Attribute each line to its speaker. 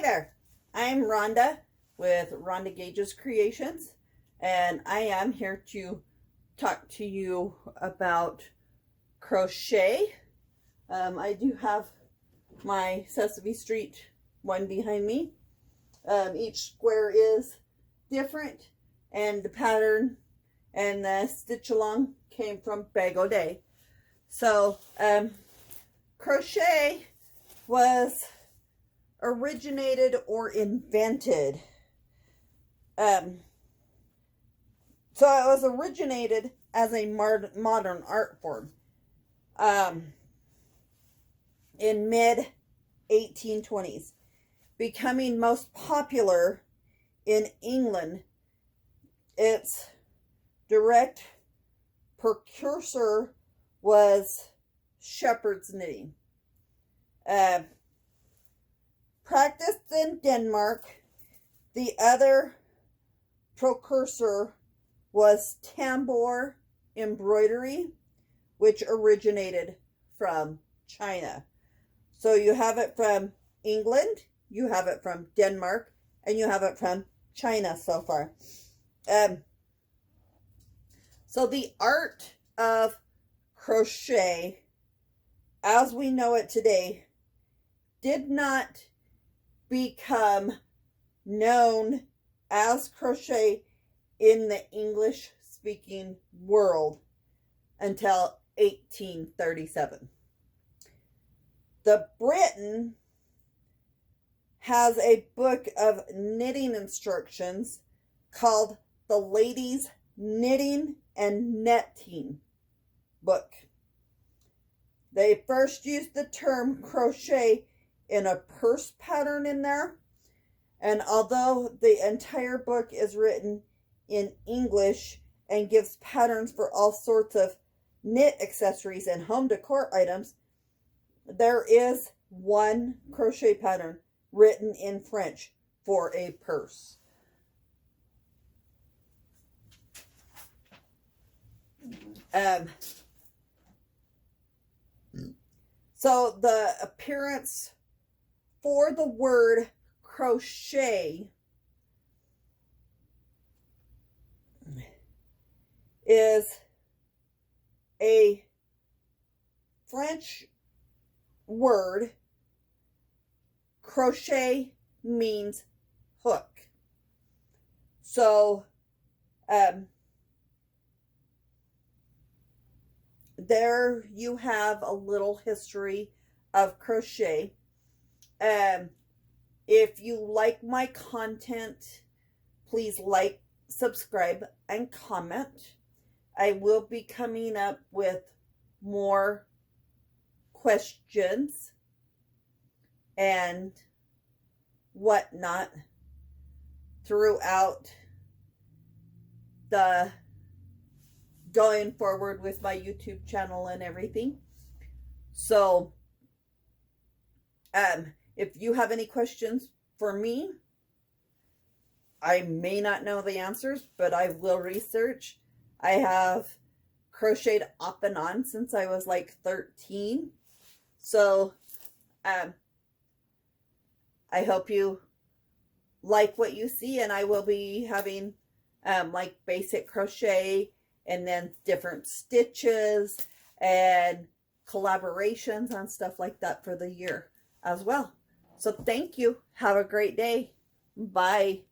Speaker 1: there, I'm Rhonda with Rhonda Gage's Creations, and I am here to talk to you about crochet. I do have my Sesame Street one behind me. Each square is different, and the pattern and the stitch along came from Bag O' Day. So crochet was originated or invented. So it was originated as a modern art form in mid 1820s, becoming most popular in England. Its direct precursor was shepherd's knitting. Practiced in Denmark. The other precursor was tambour embroidery, which originated from China. So you have it from England, you have it from Denmark, and you have it from China so far. So the art of crochet, as we know it today, did not become known as crochet in the English-speaking world until 1837. The Britain has a book of knitting instructions called the Ladies' Knitting and Netting Book. They first used the term crochet in a purse pattern in there, and although the entire book is written in English and gives patterns for all sorts of knit accessories and home decor items, there is one crochet pattern written in French for a purse. So the appearance for the word crochet is a French word. Crochet means hook. So there you have a little history of crochet. If you like my content, please like, subscribe, and comment. I will be coming up with more questions and whatnot throughout the going forward with my YouTube channel and everything. So if you have any questions for me, I may not know the answers, but I will research. I have crocheted off and on since I was like 13. So I hope you like what you see, and I will be having like basic crochet and then different stitches and collaborations on stuff like that for the year as well. So thank you. Have a great day. Bye.